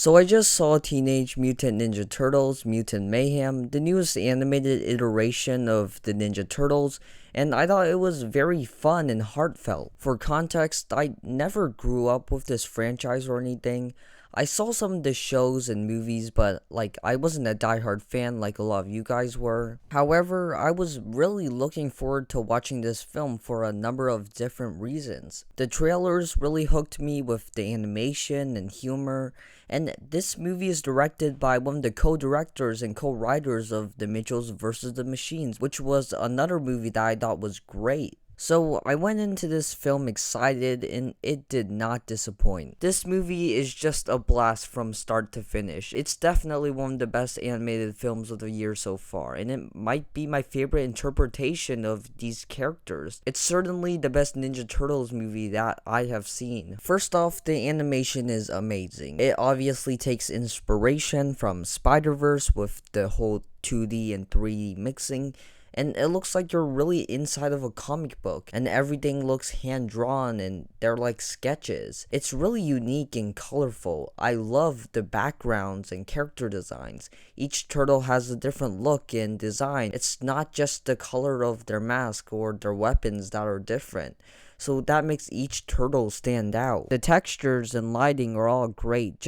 So I just saw Teenage Mutant Ninja Turtles Mutant Mayhem, the newest animated iteration of the Ninja Turtles, and I thought it was very fun and heartfelt. For context, I never grew up with this franchise or anything. I saw some of the shows and movies, but I wasn't a diehard fan like a lot of you guys were. However, I was really looking forward to watching this film for a number of different reasons. The trailers really hooked me with the animation and humor, and this movie is directed by one of the co-directors and co-writers of The Mitchells vs. the Machines, which was another movie that I thought was great. So I went into this film excited and it did not disappoint. This movie is just a blast from start to finish. It's definitely one of the best animated films of the year so far, and it might be my favorite interpretation of these characters. It's certainly the best Ninja Turtles movie that I have seen. First off, the animation is amazing. It obviously takes inspiration from Spider-Verse with the whole 2D and 3D mixing, and it looks like you're really inside of a comic book, and everything looks hand-drawn and they're like sketches. It's really unique and colorful. I love the backgrounds and character designs. Each turtle has a different look and design. It's not just the color of their mask or their weapons that are different, so that makes each turtle stand out. The textures and lighting are all great.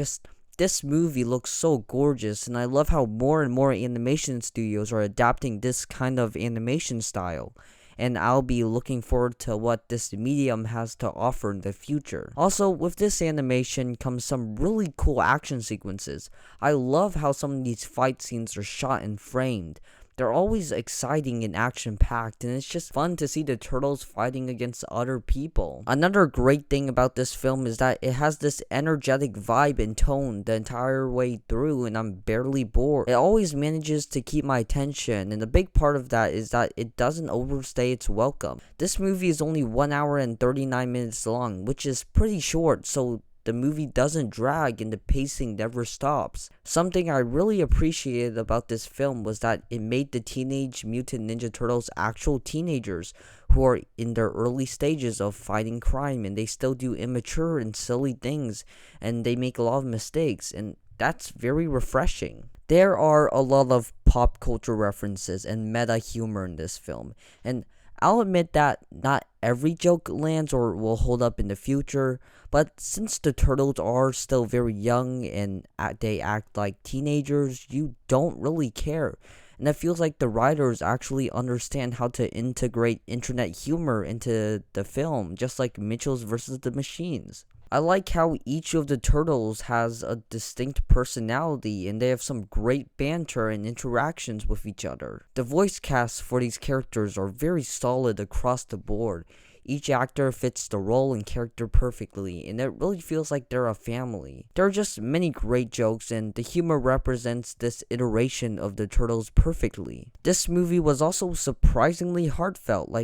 This movie looks so gorgeous, and I love how more and more animation studios are adapting this kind of animation style, and I'll be looking forward to what this medium has to offer in the future. Also, with this animation comes some really cool action sequences. I love how some of these fight scenes are shot and framed. They're always exciting and action-packed, and it's just fun to see the turtles fighting against other people. Another great thing about this film is that it has this energetic vibe and tone the entire way through, and I'm barely bored. It always manages to keep my attention, and a big part of that is that it doesn't overstay its welcome. This movie is only 1 hour and 39 minutes long, which is pretty short, so the movie doesn't drag and the pacing never stops. Something I really appreciated about this film was that it made the Teenage Mutant Ninja Turtles actual teenagers who are in their early stages of fighting crime, and they still do immature and silly things, and they make a lot of mistakes, and that's very refreshing. There are a lot of pop culture references and meta humor in this film, and I'll admit that not every joke lands or will hold up in the future, but since the turtles are still very young and they act like teenagers, you don't really care. And it feels like the writers actually understand how to integrate internet humor into the film, just like Mitchell's vs. the Machines. I like how each of the turtles has a distinct personality, and they have some great banter and interactions with each other. The voice casts for these characters are very solid across the board. Each actor fits the role and character perfectly, and it really feels like they're a family. There are just many great jokes, and the humor represents this iteration of the turtles perfectly. This movie was also surprisingly heartfelt.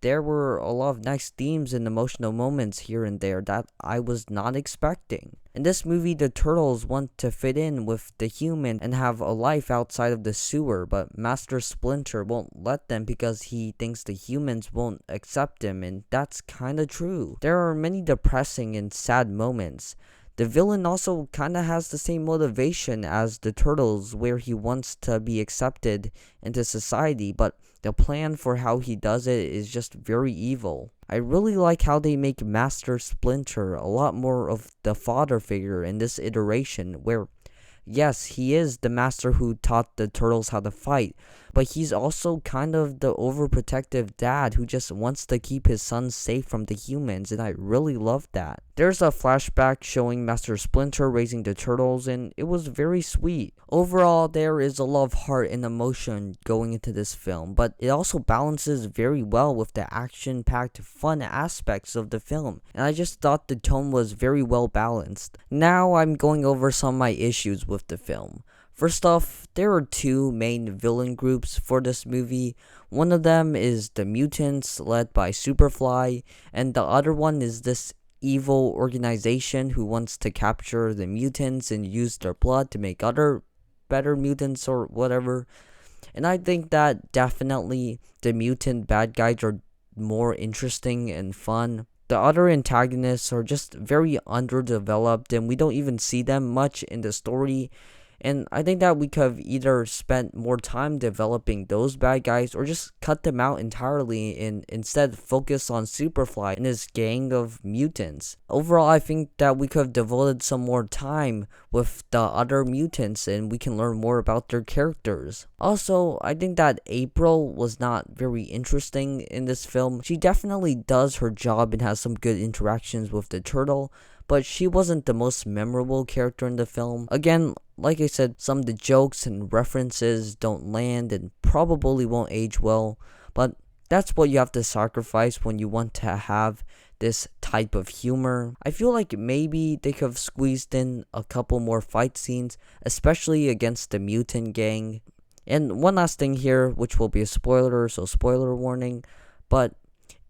There were a lot of nice themes and emotional moments here and there that I was not expecting. In this movie, the turtles want to fit in with the human and have a life outside of the sewer, but Master Splinter won't let them because he thinks the humans won't accept him, and that's kinda true. There are many depressing and sad moments. The villain also kinda has the same motivation as the turtles, where he wants to be accepted into society, but the plan for how he does it is just very evil. I really like how they make Master Splinter a lot more of the father figure in this iteration, where yes, he is the master who taught the turtles how to fight, but he's also kind of the overprotective dad who just wants to keep his son safe from the humans, and I really love that. There's a flashback showing Master Splinter raising the turtles, and it was very sweet. Overall, there is a lot of heart and emotion going into this film, but it also balances very well with the action-packed fun aspects of the film, and I just thought the tone was very well balanced. Now I'm going over some of my issues with the film. First off, there are two main villain groups for this movie. One of them is the mutants led by Superfly, and the other one is this evil organization who wants to capture the mutants and use their blood to make other better mutants or whatever. And I think that definitely the mutant bad guys are more interesting and fun. The other antagonists are just very underdeveloped and we don't even see them much in the story. And I think that we could have either spent more time developing those bad guys or just cut them out entirely and instead focus on Superfly and his gang of mutants. Overall, I think that we could have devoted some more time with the other mutants and we can learn more about their characters. Also, I think that April was not very interesting in this film. She definitely does her job and has some good interactions with the turtle, but she wasn't the most memorable character in the film. Again, like I said, some of the jokes and references don't land and probably won't age well, but that's what you have to sacrifice when you want to have this type of humor. I feel like maybe they could have squeezed in a couple more fight scenes, especially against the mutant gang. And one last thing here, which will be a spoiler, so spoiler warning, but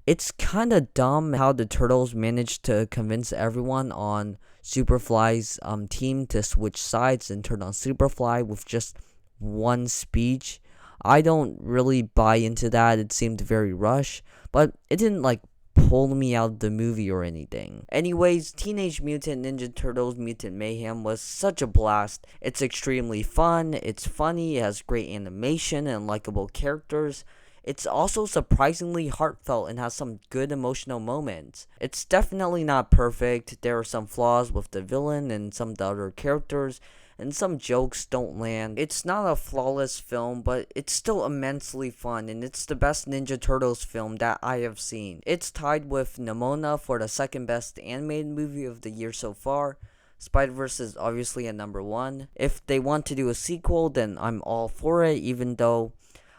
it's kind of dumb how the turtles managed to convince everyone on Superfly's team to switch sides and turn on Superfly with just one speech. I don't really buy into that. It seemed very rushed, but it didn't like pull me out of the movie or anything. Anyways, Teenage Mutant Ninja Turtles Mutant Mayhem was such a blast. It's extremely fun, it's funny, it has great animation and likable characters. It's also surprisingly heartfelt and has some good emotional moments. It's definitely not perfect. There are some flaws with the villain and some of the other characters, and some jokes don't land. It's not a flawless film, but it's still immensely fun, and it's the best Ninja Turtles film that I have seen. It's tied with Nimona for the second best animated movie of the year so far. Spider-Verse is obviously at number 1. If they want to do a sequel, then I'm all for it, even though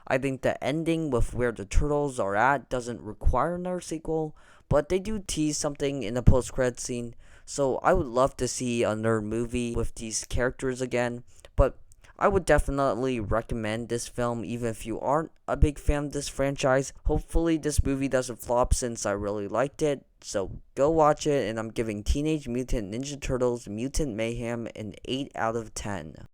I think the ending with where the turtles are at doesn't require another sequel, but they do tease something in the post-credits scene, so I would love to see another movie with these characters again. But I would definitely recommend this film even if you aren't a big fan of this franchise. Hopefully this movie doesn't flop since I really liked it, so go watch it, and I'm giving Teenage Mutant Ninja Turtles Mutant Mayhem an 8 out of 10.